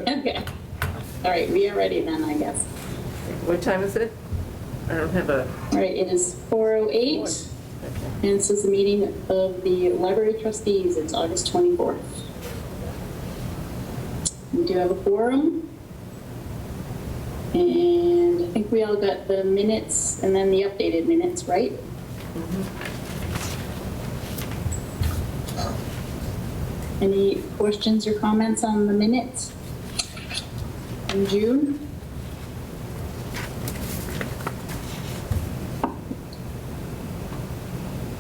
Okay. All right, we are ready then, I guess. What time is it? I don't have a... All right, it is 4:08, and this is the meeting of the Library Trustees. It's August 24th. We do have a quorum, and I think we all got the minutes and then the updated minutes, right? Any questions or comments on the minutes in June?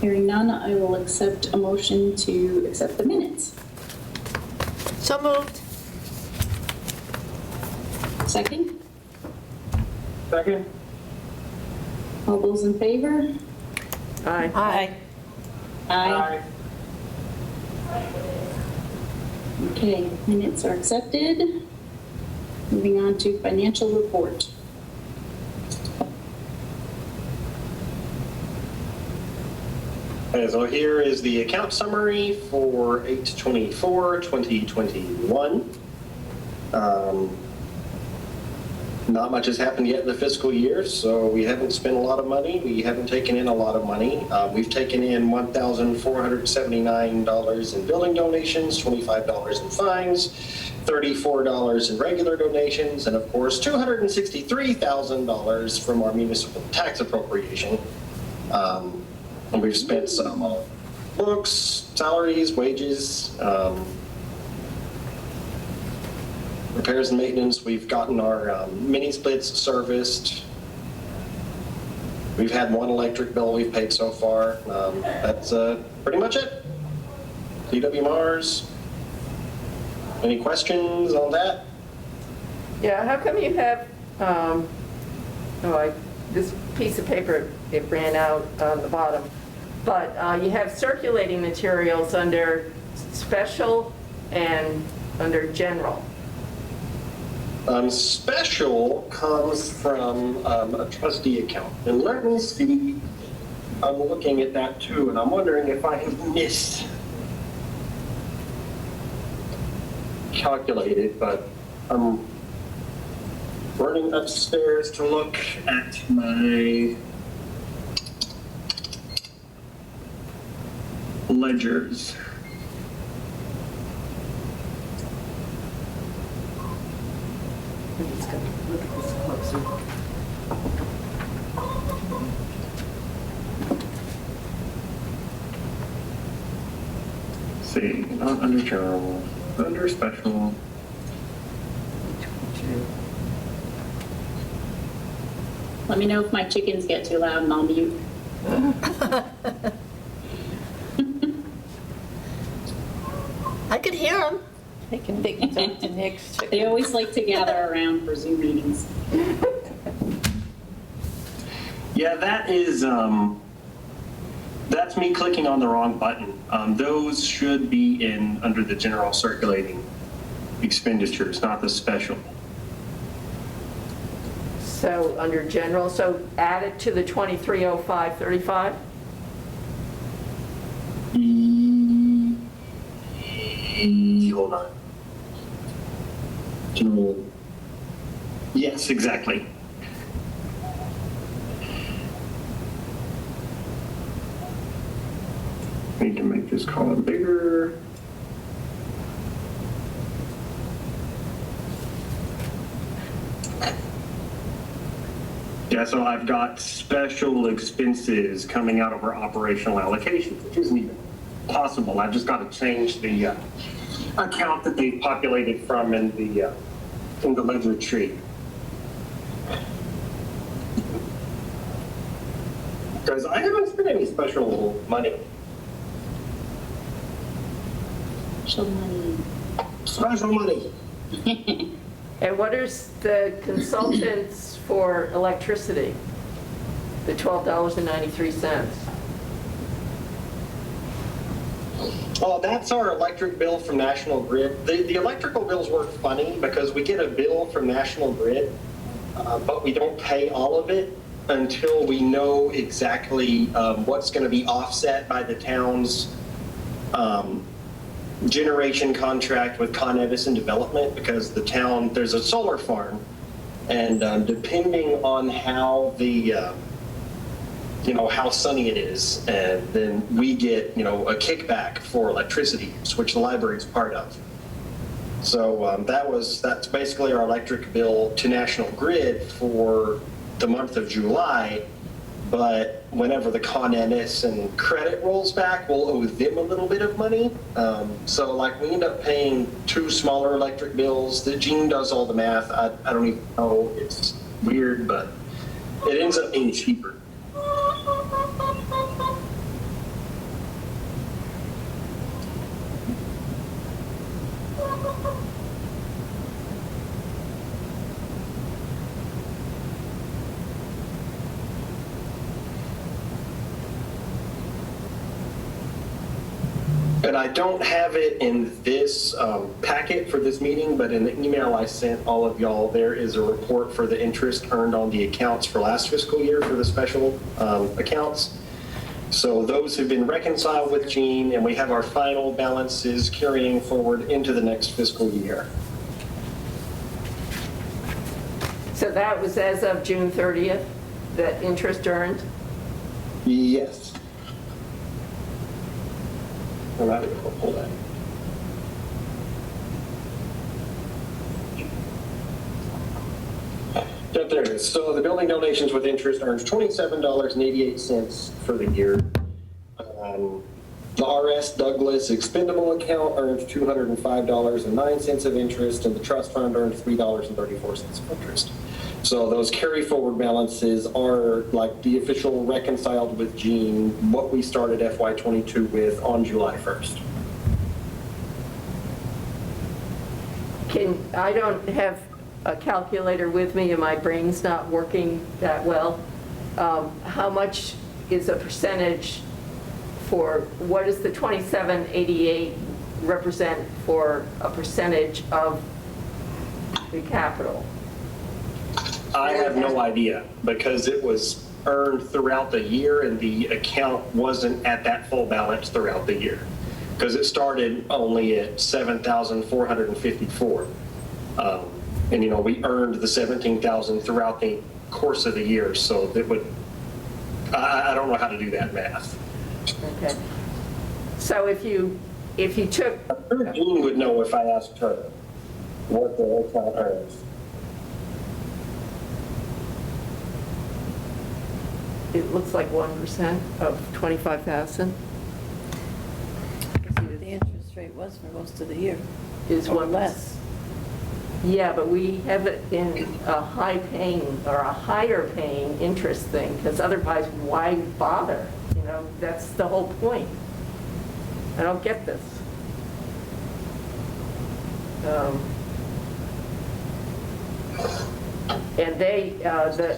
Hearing none, I will accept a motion to accept the minutes. So moved. Second? Second. All those in favor? Aye. Aye. Aye. Okay, minutes are accepted. Moving on to financial report. So here is the account summary for 8/24/2021. Not much has happened yet in the fiscal year, so we haven't spent a lot of money. We haven't taken in a lot of money. We've taken in $1,479 in building donations, $25 in fines, $34 in regular donations, and of course $263,000 from our municipal tax appropriation. And we've spent some on books, salaries, wages, repairs and maintenance. We've gotten our mini splits serviced. We've had one electric bill we've paid so far. That's pretty much it. DW Mars. Any questions on that? Yeah, how come you have, this piece of paper, it ran out on the bottom, but you have circulating materials under special and under general. Special comes from a trustee account. And let me see, I'm looking at that too, and I'm wondering if I have miscalculated, but I'm running upstairs to look at my ledgers. I'm just going to look at this closer. See, not under general, under special. Let me know if my chickens get too loud and I'll mute. I could hear them. They can talk to Nick's chicken. They always like to gather around for Zoom meetings. Yeah, that is, that's me clicking on the wrong button. Those should be in under the general circulating expenditures, not the special. So under general, so add it to the 230535? Hold on. General. Yes, exactly. Need to make this column bigger. Yeah, so I've got special expenses coming out of our operational allocations, which isn't even possible. I've just got to change the account that they populated from in the ledger tree. Because I haven't spent any special money. Special money. Special money. And what is the consultants for electricity? The $12.93. Oh, that's our electric bill from National Grid. The electrical bills work funny because we get a bill from National Grid, but we don't pay all of it until we know exactly what's going to be offset by the town's generation contract with Con Edison Development because the town, there's a solar farm, and depending on how the how sunny it is, and then we get a kickback for electricity use, which the library is part of. So that's basically our electric bill to National Grid for the month of July. But whenever the Con Edison credit rolls back, we'll owe them a little bit of money. So like we end up paying 2 smaller electric bills. That Gene does all the math. I don't even know. It's weird, but it ends up being cheaper. And I don't have it in this packet for this meeting, but in the email I sent all of y'all, there is a report for the interest earned on the accounts for last fiscal year for the special accounts. So those have been reconciled with Gene, and we have our final balances carrying forward into the next fiscal year. So that was as of June 30th, that interest earned? Yes. I'm not going to pull that. Yep, there it is. So the building donations with interest earns $27.88 for the year. The RS Douglas expendable account earns $205.09 of interest, and the trust fund earns $3.34 of interest. So those carry forward balances are like the official reconciled with Gene, what we started FY22 with on July 1st. I don't have a calculator with me and my brain's not working that well. How much is a percentage for, what does the 2788 represent for a percentage of the capital? I have no idea because it was earned throughout the year and the account wasn't at that full balance throughout the year because it started only at 7,454. And we earned the 17,000 throughout the course of the year. So that would, I don't know how to do that math. Okay. So if you took. I'm sure Jean would know if I asked her what the account earns. It looks like 1% of 25,000 The interest rate was for most of the year. is Or one less. Yeah, but we have it in a high paying or a higher paying interest thing because otherwise why bother? That's the whole point. I don't get this. And the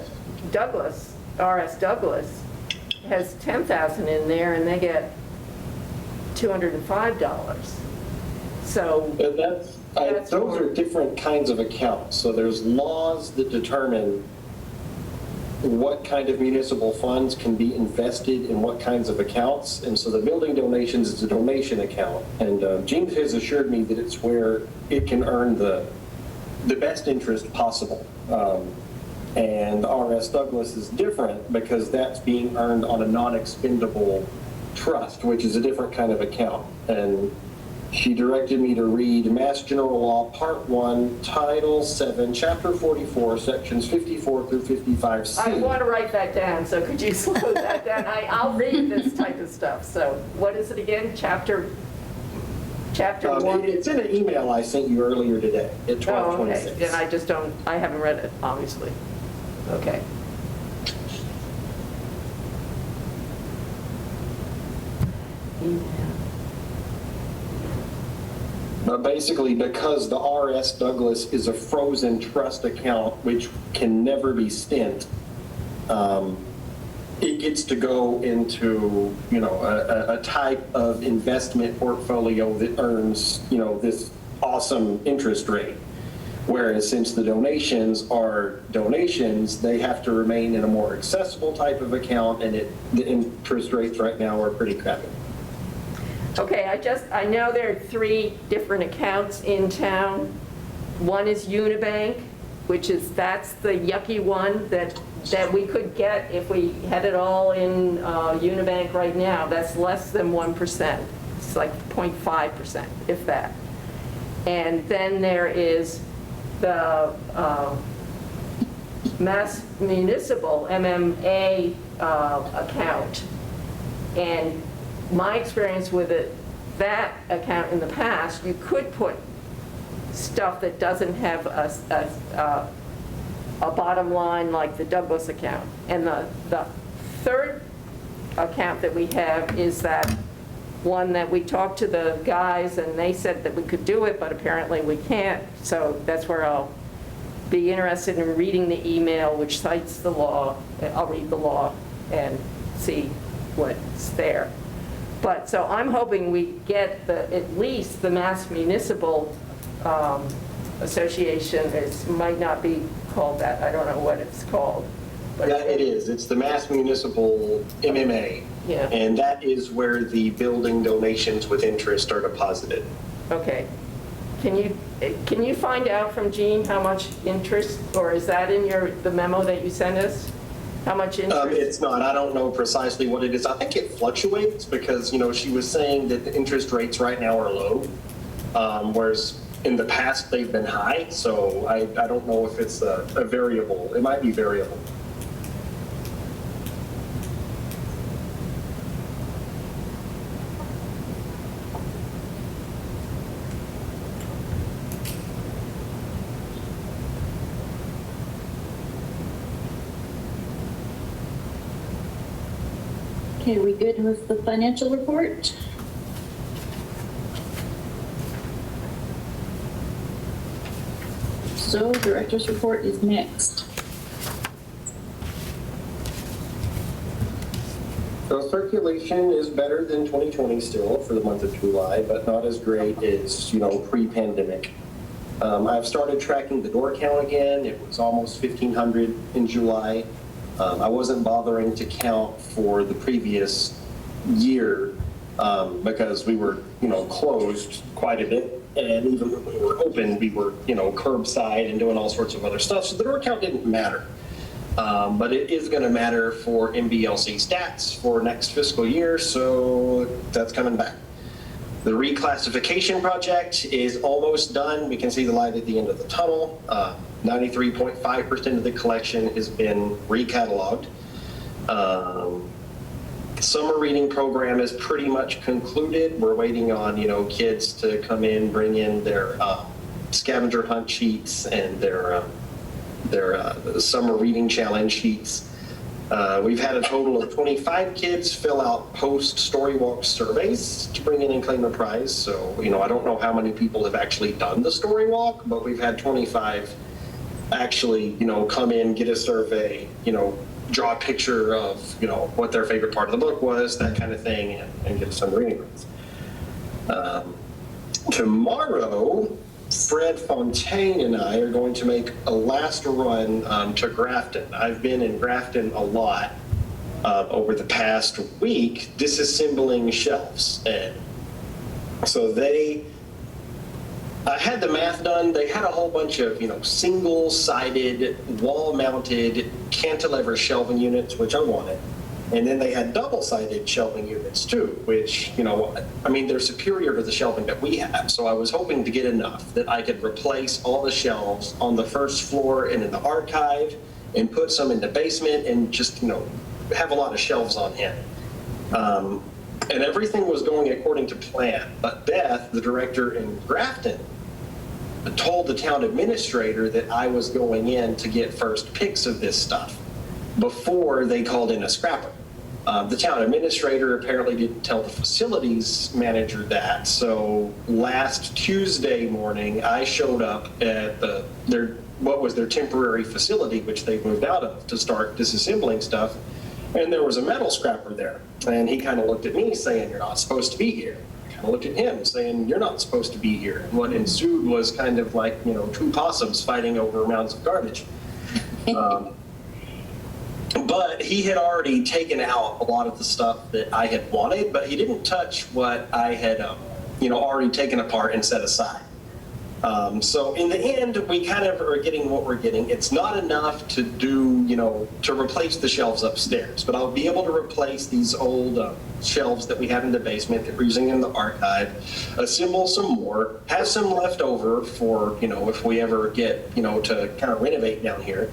Douglas, RS Douglas, has 10,000 in there and they get $205. So But those are different kinds of accounts. So there's laws that determine what kind of municipal funds can be invested in what kinds of accounts. And so the building donations is a donation account. And Gene has assured me that it's where it can earn the best interest possible. And RS Douglas is different because that's being earned on a non-expendable trust, which is a different kind of account. And she directed me to read Mass General Law, Part 1, Title 7, Chapter 44, Sections 54 through 55C. I want to write that down, so could you slow that down? I'll read this type of stuff. So what is it again? Chapter 1? It's in an email I sent you earlier today at 12:26. Oh, okay. Then I haven't read it, obviously. Okay. But basically, because the RS Douglas is a frozen trust account, which can never be spent, it gets to go into, a type of investment portfolio that earns, this awesome interest rate. Whereas since the donations are donations, they have to remain in a more accessible type of account, and the interest rates right now are pretty crappy. Okay, I know there are 3 different accounts in town. One is Unibank, that's the yucky one that we could get if we had it all in Unibank right now. That's less than 1%. It's like 0.5%, if that. And then there is the Mass Municipal, MMA account. And my experience with that account in the past, you could put stuff that doesn't have a bottom line like the Douglas account. And the third account that we have is that one that we talked to the guys and they said that we could do it, but apparently we can't. So that's where I'll be interested in reading the email which cites the law. I'll read the law and see what's there. But so I'm hoping we get at least the Mass Municipal Association. It might not be called that. I don't know what it's called. But Yeah, it is. It's the Mass Municipal MMA. Yeah. And that is where the building donations with interest are deposited. Okay. Can you find out from Jean how much interest, or is that in the memo that you sent us? How much interest? It's not. I don't know precisely what it is. I think it fluctuates because, she was saying that the interest rates right now are low, whereas in the past they've been high. So I don't know if it's a variable. It might be variable. Okay, we good with the financial report? So director's report is next. So circulation is better than 2020 still for the month of July, but not as great as, pre-pandemic. I've started tracking the door count again. It was almost 1,500 in July. I wasn't bothering to count for the previous year because we were, closed quite a bit. And even when we were open, we were, curbside and doing all sorts of other stuff. So the door count didn't matter. But it is going to matter for MBLC stats for next fiscal year. So that's coming back. The reclassification project is almost done. We can see the light at the end of the tunnel. 93.5% of the collection has been recatalogued. Summer reading program is pretty much concluded. We're waiting on, kids to come in, bring in their scavenger hunt sheets and their summer reading challenge sheets. We've had a total of 25 kids fill out post-story walk surveys to bring in and claim a prize. So, I don't know how many people have actually done the story walk, but we've had 25 actually, come in, get a survey, draw a picture of, what their favorite part of the book was, that kind of thing, and get some reading prize. Tomorrow, Fred Fontaine and I are going to make a last run to Grafton. I've been in Grafton a lot over the past week disassembling shelves. And so I had the math done. They had a whole bunch of, single-sided, wall-mounted cantilever shelving units, which I wanted. And then they had double-sided shelving units too, which, they're superior to the shelving that we have. So I was hoping to get enough that I could replace all the shelves on the first floor and in the archive and put some in the basement and just, have a lot of shelves on hand. And everything was going according to plan. But Beth, the director in Grafton, told the town administrator that I was going in to get first picks of this stuff before they called in a scrapper. The town administrator apparently didn't tell the facilities manager that. So last Tuesday morning, I showed up at what was their temporary facility, which they moved out of to start disassembling stuff. And there was a metal scrapper there. And he kind of looked at me saying, "You're not supposed to be here." I kind of looked at him saying, "You're not supposed to be here." And what ensued was kind of like, two possums fighting over mounds of garbage. But he had already taken out a lot of the stuff that I had wanted, but he didn't touch what I had, already taken apart and set aside. So in the end, we kind of are getting what we're getting. It's not enough to do, to replace the shelves upstairs, but I'll be able to replace these old shelves that we have in the basement that we're using in the archive, assemble some more, have some left over for, if we ever get, to kind of renovate down here.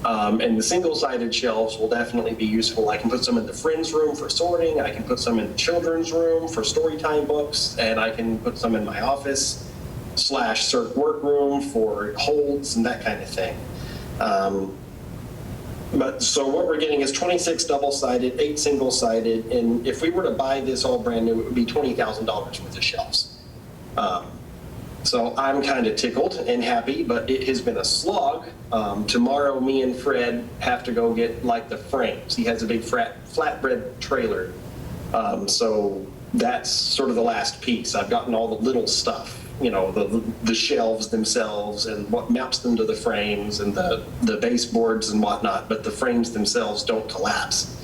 And the single-sided shelves will definitely be useful. I can put some in the friends room for sorting. I can put some in the children's room for story time books, and I can put some in my office / circ workroom for holds and that kind of thing. But so what we're getting is 26 double-sided, 8 single-sided, and if we were to buy this all brand new, it would be $20,000 worth of shelves. So I'm kind of tickled and happy, but it has been a slog. Tomorrow, me and Fred have to go get like the frames. He has a big flatbed trailer. So that's sort of the last piece. I've gotten all the little stuff, the shelves themselves and what mounts them to the frames and the baseboards and whatnot, but the frames themselves don't collapse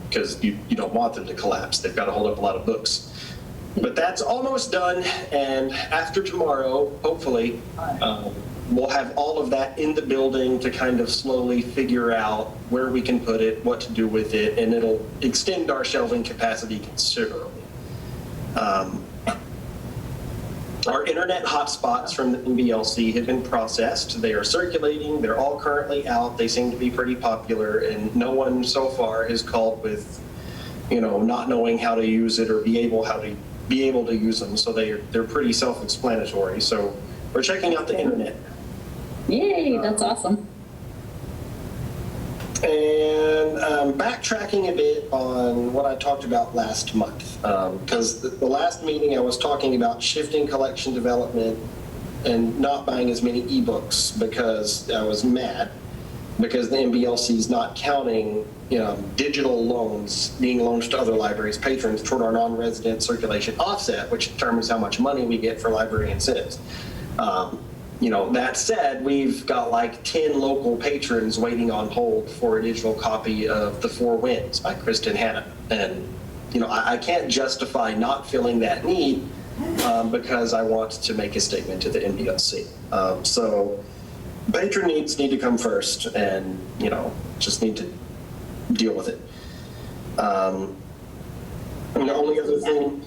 because you don't want them to collapse. They've got to hold up a lot of books. But that's almost done, and after tomorrow, hopefully, we'll have all of that in the building to kind of slowly figure out where we can put it, what to do with it, and it'll extend our shelving capacity considerably. Our internet hotspots from the NBLC have been processed. They are circulating. They're all currently out. They seem to be pretty popular, and no one so far has called with, not knowing how to use it or be able to use them. So they're pretty self-explanatory. So we're checking out the internet. Yay, that's awesome. And backtracking a bit on what I talked about last month, because the last meeting I was talking about shifting collection development and not buying as many ebooks because I was mad because the NBLC is not counting digital loans being loans to other libraries' patrons toward our non-resident circulation offset, which determines how much money we get for library incentives. That said, we've got like 10 local patrons waiting on hold for a digital copy of The Four Winds by Kristen Hanna. And, I can't justify not filling that need because I want to make a statement to the NBLC. So patron needs need to come first and, just need to deal with it. And the only other thing...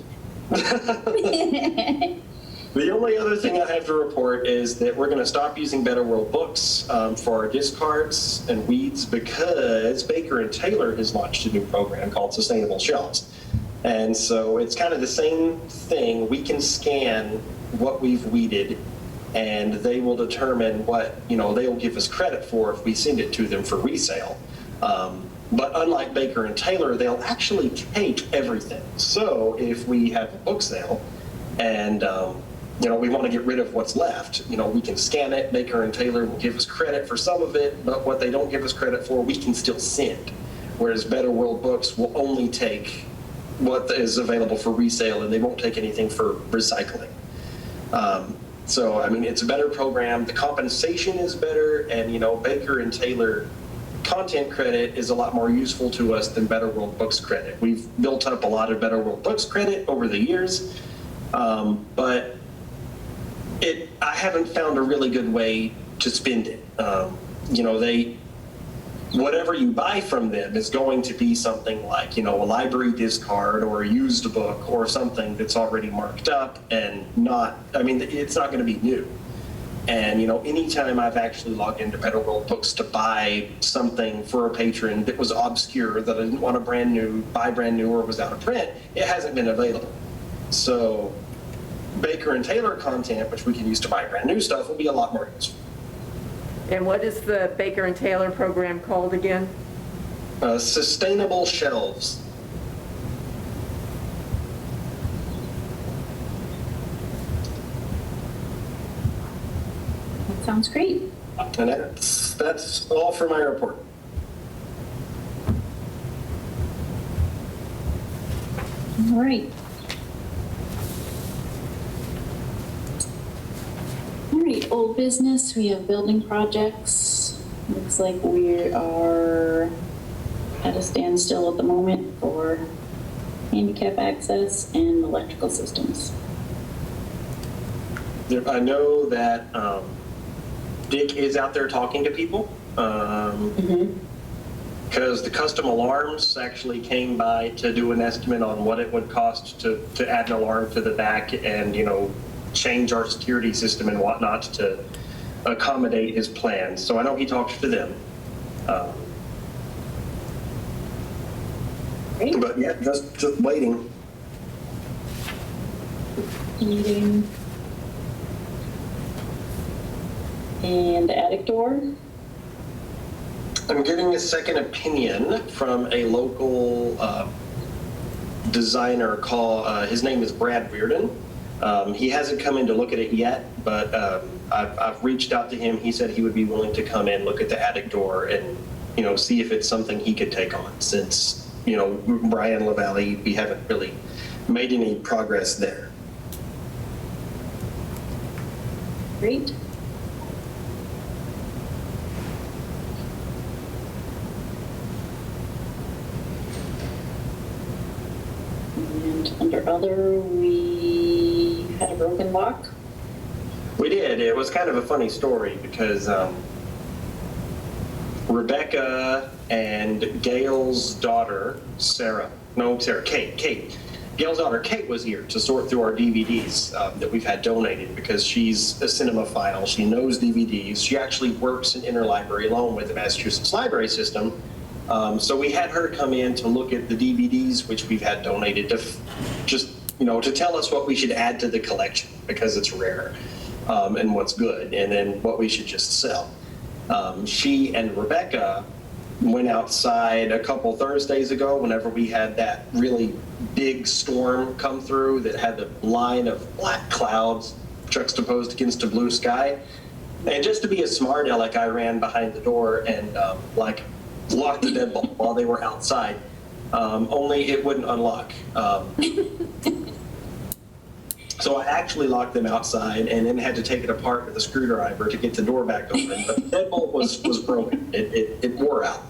The only other thing I have to report is that we're going to stop using Better World Books for our discards and weeds because Baker and Taylor has launched a new program called Sustainable Shelves. And so it's kind of the same thing. We can scan what we've weeded and they will determine what, they'll give us credit for if we send it to them for resale. But unlike Baker and Taylor, they'll actually take everything. So if we have a book sale and we want to get rid of what's left, we can scan it. Baker and Taylor will give us credit for some of it, but what they don't give us credit for, we can still send. Whereas Better World Books will only take what is available for resale, and they won't take anything for recycling. So, it's a better program. The compensation is better, and, Baker and Taylor content credit is a lot more useful to us than Better World Books credit. We've built up a lot of Better World Books credit over the years, but I haven't found a really good way to spend it. Whatever you buy from them is going to be something like, a library discard or a used book or something that's already marked up and it's not going to be new. And, anytime I've actually logged into Better World Books to buy something for a patron that was obscure, that I didn't want to buy brand new or was out of print, it hasn't been available. So Baker and Taylor content, which we can use to buy brand new stuff, will be a lot more useful. And what is the Baker and Taylor program called again? Sustainable Shelves. That sounds great. And that's all for my report. All right. All right, old business, we have building projects. Looks like we are at a standstill at the moment for handicap access and electrical systems. I know that Dick is out there talking to people. Because the custom alarms actually came by to do an estimate on what it would cost to add an alarm to the back and, you know, change our security system and whatnot to accommodate his plans. So I know he talked to them. Great. But yeah, just waiting. Meeting. And the attic door. I'm getting a second opinion from a local designer his name is Brad Reardon. He hasn't come in to look at it yet, but I've reached out to him. He said he would be willing to come in, look at the attic door, and, you know, see if it's something he could take on, since, you know, Brian LaValle, we haven't really made any progress there. Great. And under other, we had a broken lock. We did. It was kind of a funny story because Rebecca and Gail's daughter, Kate. Gail's daughter, Kate, was here to sort through our DVDs that we've had donated because she's a cinemaphile. She knows DVDs. She actually works in interlibrary along with the Massachusetts library system. So we had her come in to look at the DVDs, which we've had donated, to just, you know, to tell us what we should add to the collection because it's rare, and what's good, and then what we should just sell. She and Rebecca went outside a couple Thursdays ago whenever we had that really big storm come through that had the line of black clouds juxtaposed against a blue sky. And just to be a smart aleck, I ran behind the door and locked the deadbolt while they were outside. Only it wouldn't unlock. So I actually locked them outside and then had to take it apart with a screwdriver to get the door back open. But the deadbolt was broken. It wore out.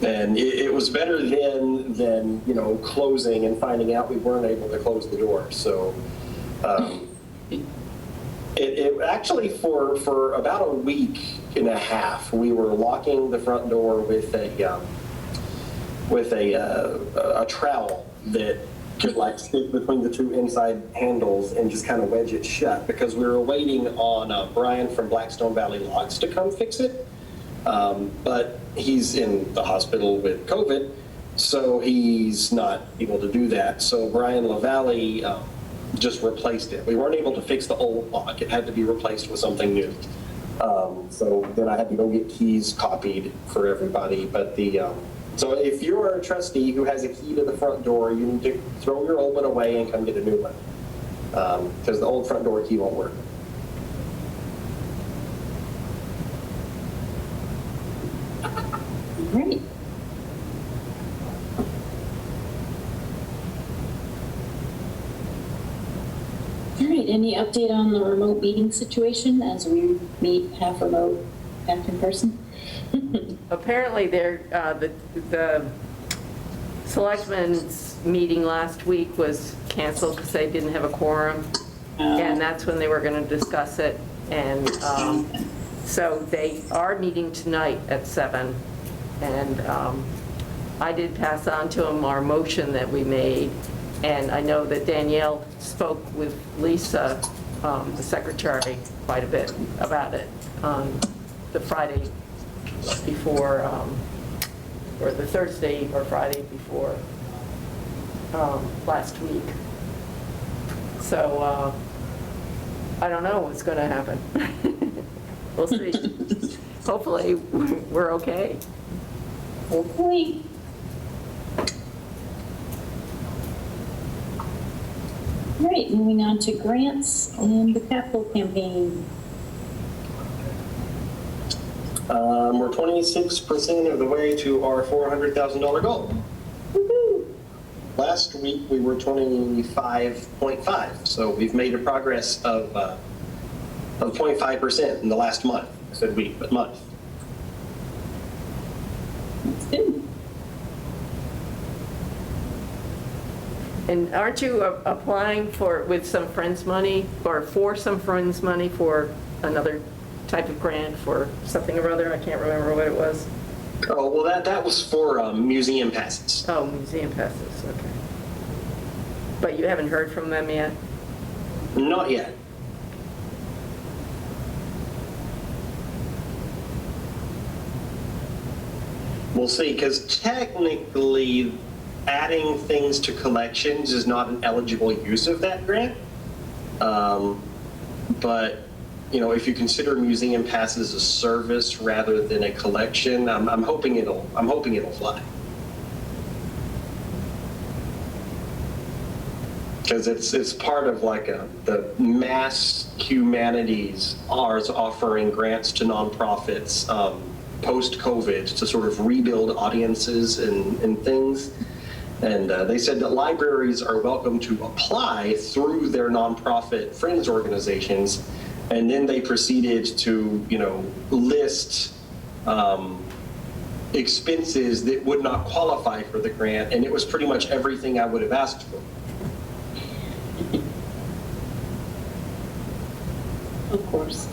And it was better than, you know, closing and finding out we weren't able to close the door. So it actually, for about a week and a half, we were locking the front door with a trowel that could like stick between the two inside handles and just kind of wedge it shut because we were waiting on Brian from Blackstone Valley Locks to come fix it. But he's in the hospital with COVID, so he's not able to do that. So Brian LaValle just replaced it. We weren't able to fix the old lock. It had to be replaced with something new. So then I had to go get keys copied for everybody. But so if you're a trustee who has a key to the front door, you need to throw your old one away and come get a new one because the old front door key won't work. Great. All right, any update on the remote meeting situation as we meet half remote, half in person? Apparently, the selectmen's meeting last week was canceled because they didn't have a quorum, and that's when they were going to discuss it. And so they are meeting tonight at 7. And I did pass on to them our motion that we made, and I know that Danielle spoke with Lisa, the secretary, quite a bit about it on the Friday before, or the Thursday or Friday before last week. So I don't know what's going to happen. We'll see. Hopefully we're okay. Hopefully. All right, moving on to grants and the capital campaign. We're 26% of the way to our $400,000 goal. Woohoo! Last week we were 25.5, so we've made a progress of of 0.5% in the last month. I said week, but month. That's good. And aren't you applying with some friends' money, or for some friends' money for another type of grant for something or other? I can't remember what it was. Oh, well, that was for museum passes. Oh, museum passes, okay. But you haven't heard from them yet? Not yet. We'll see, because technically adding things to collections is not an eligible use of that grant. But, you know, if you consider museum passes a service rather than a collection, I'm hoping it'll fly. Because it's part of like the mass humanities is offering grants to nonprofits post-COVID to sort of rebuild audiences and things. And they said that libraries are welcome to apply through their nonprofit friends organizations. And then they proceeded to, you know, list expenses that would not qualify for the grant. And it was pretty much everything I would have asked for. Of course.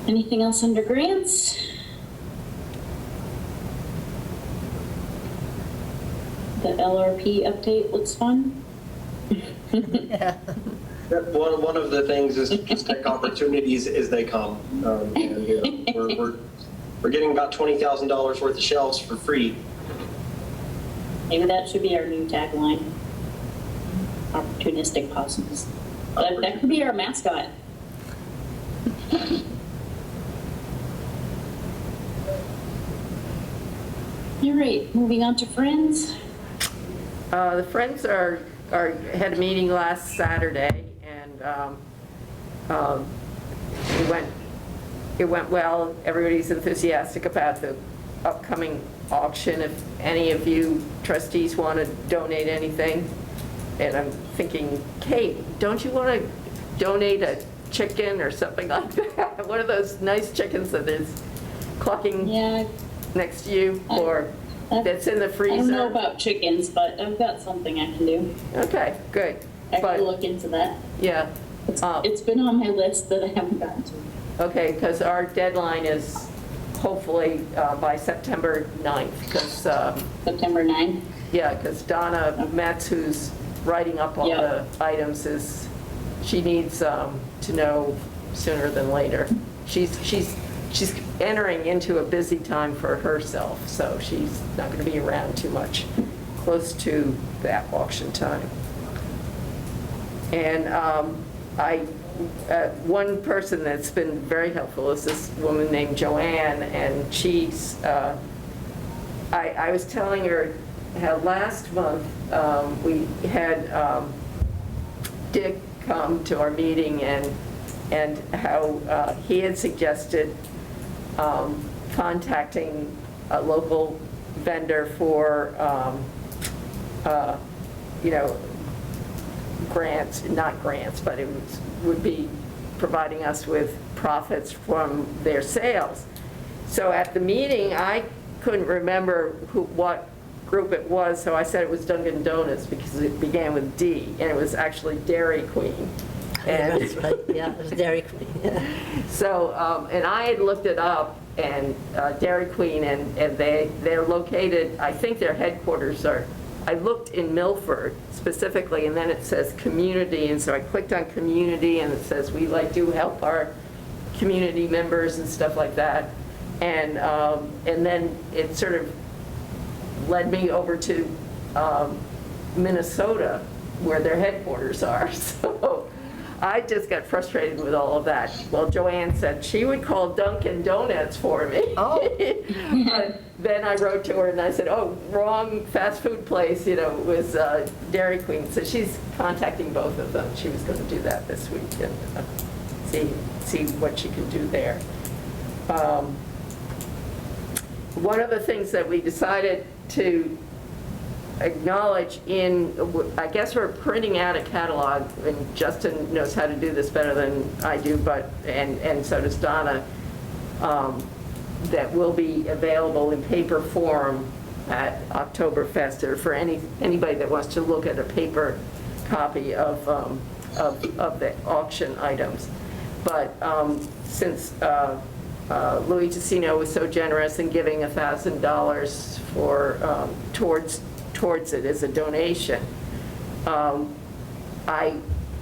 Anything else under grants? The LRP update looks fun. Yeah. One of the things is just take opportunities as they come. And, you know, we're getting about $20,000 worth of shelves for free. Maybe that should be our new tagline. Opportunistic possums. That could be our mascot. All right, moving on to Friends. The Friends had a meeting last Saturday, and it went well. Everybody's enthusiastic about the upcoming auction. If any of you trustees want to donate anything, and I'm thinking, Kate, don't you want to donate a chicken or something like that? One of those nice chickens that is clucking Yeah, next to you, or that's in the freezer? I don't know about chickens, but I've got something I can do. Okay, good. I But, can look into that. yeah. It's been on my list that I haven't gotten to. Okay, because our deadline is hopefully by September 9th, because, September 9th. yeah, because Donna Metz, who's writing up all the items, she needs to know sooner than later. She's entering into a busy time for herself, so she's not going to be around too much close to that auction time. And one person that's been very helpful is this woman named Joanne, and she's, I was telling her how last month we had Dick come to our meeting, and how he had suggested contacting a local vendor for, you know, grants, not grants, but it would be providing us with profits from their sales. So at the meeting, I couldn't remember what group it was, so I said it was Dunkin' Donuts because it began with D, and it was actually Dairy Queen. And That's right, yeah, it was Dairy Queen, yeah. so, and I had looked it up, and Dairy Queen, and they're located, I think their headquarters are, I looked in Milford specifically, and then it says community, and so I clicked on community, and it says we do help our community members and stuff like that. And then it sort of led me over to Minnesota, where their headquarters are. So I just got frustrated with all of that. Well, Joanne said she would call Dunkin' Donuts for me. Oh. But then I wrote to her and I said, oh, wrong fast food place, you know, it was Dairy Queen. So she's contacting both of them. She was going to do that this week and see what she can do there. one of the things that we decided to acknowledge I guess we're printing out a catalog, and Justin knows how to do this better than I do, and so does Donna, that will be available in paper form at Oktoberfest, or for anybody that wants to look at a paper copy of the auction items. But since Louis Tessino was so generous in giving $1,000 for towards it as a donation, I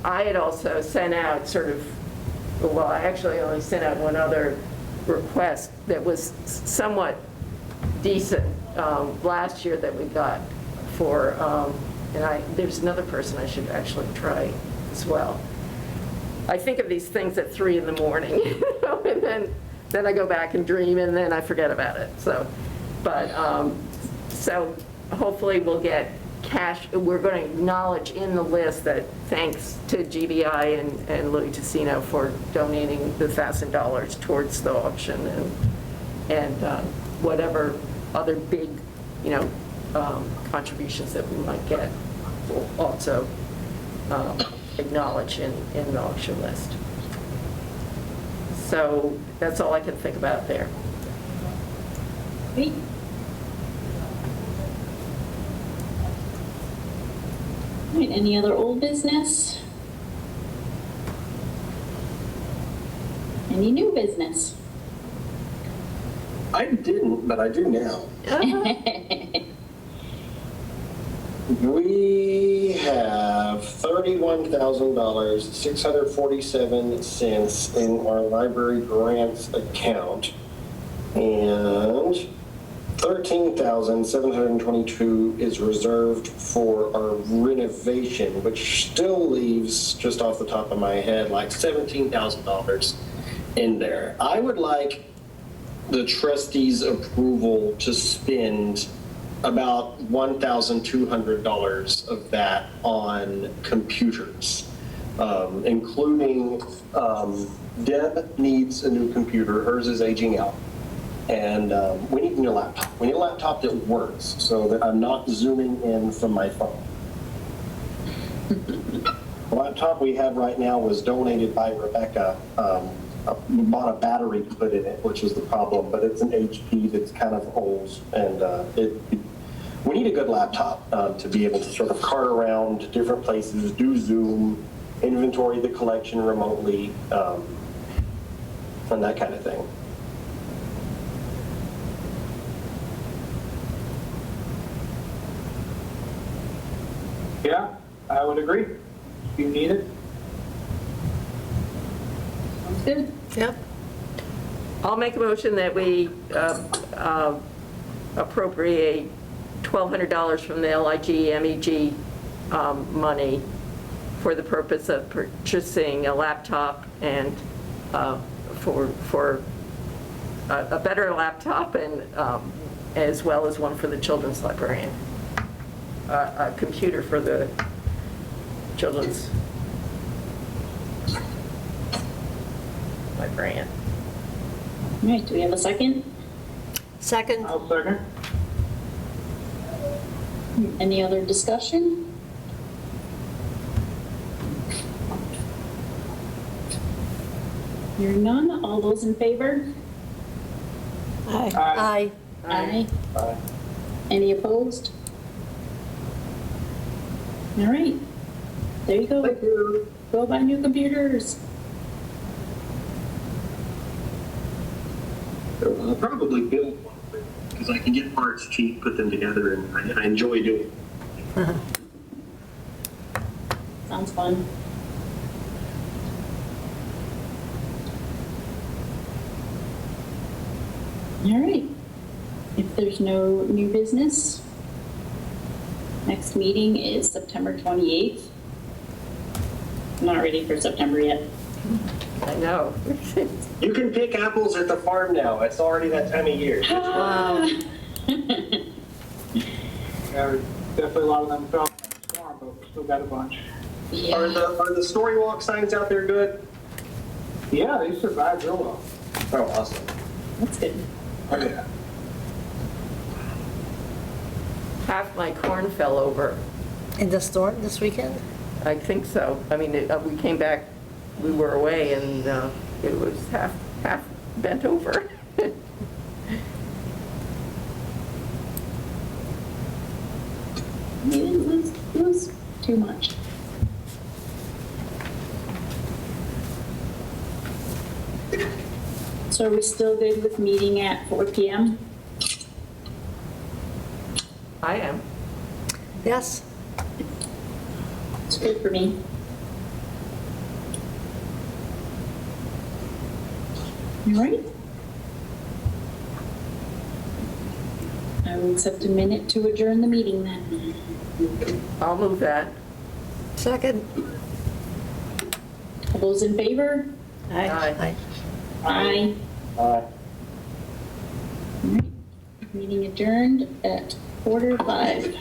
had also sent out I actually only sent out one other request that was somewhat decent last year that we got for, there's another person I should actually try as well. I think of these things at 3 in the morning, and then I go back and dream, and then I forget about it. So hopefully we'll get cash. We're going to acknowledge in the list that thanks to GBI and Louis Tessino for donating the $1,000 towards the auction, and whatever other big, contributions that we might get, we'll also acknowledge in the auction list. So that's all I can think about there. Great. All right, any other old business? Any new business? I didn't, but I do now. We have $31,647 in our library grants account, and $13,722 is reserved for our renovation, which still leaves, just off the top of my head, like $17,000 in there. I would like the trustees' approval to spend about $1,200 of that on computers, including Deb needs a new computer. Hers is aging out. And we need a new laptop. We need a laptop that works so that I'm not zooming in from my phone. The laptop we have right now was donated by Rebecca. We bought a battery to put in it, which is the problem, but it's an HP that's kind of old, and we need a good laptop to be able to sort of cart around different places, do Zoom, inventory the collection remotely, and that kind of thing. Yeah, I would agree. You need it. Sounds good. Yep. I'll make a motion that we appropriate $1,200 from the LIG MEG money for the purpose of purchasing a laptop and for a better laptop, and as well as one for the children's librarian, a computer for the children's librarian. All right, do we have a second? Second. I'll second. Any other discussion? Hearing none, all those in favor? Aye. Aye. Aye. Aye. Any opposed? All right, there you go. Thank you. Go buy new computers. I'll probably build one because I can get parts cheap, put them together, and I enjoy doing it. Sounds fun. All right, if there's no new business, next meeting is September 28th. I'm not ready for September yet. I know. You can pick apples at the farm now. It's already that time of year. Wow. Yeah, there's definitely a lot of them fell in the storm, but we still got a bunch. Yeah. Are the story walk signs out there good? Yeah, they survived real well. Oh, awesome. That's good. Oh, yeah. half my corn fell over. In the storm this weekend? I think so. I mean, we came back, we were away, and it was half bent over. We didn't lose too much. So are we still good with meeting at 4 PM? I am. Yes? It's good for me. All right. I will accept a minute to adjourn the meeting then. I'll move that. Second? All those in favor? Aye. Aye. All right. Meeting adjourned at 4:05.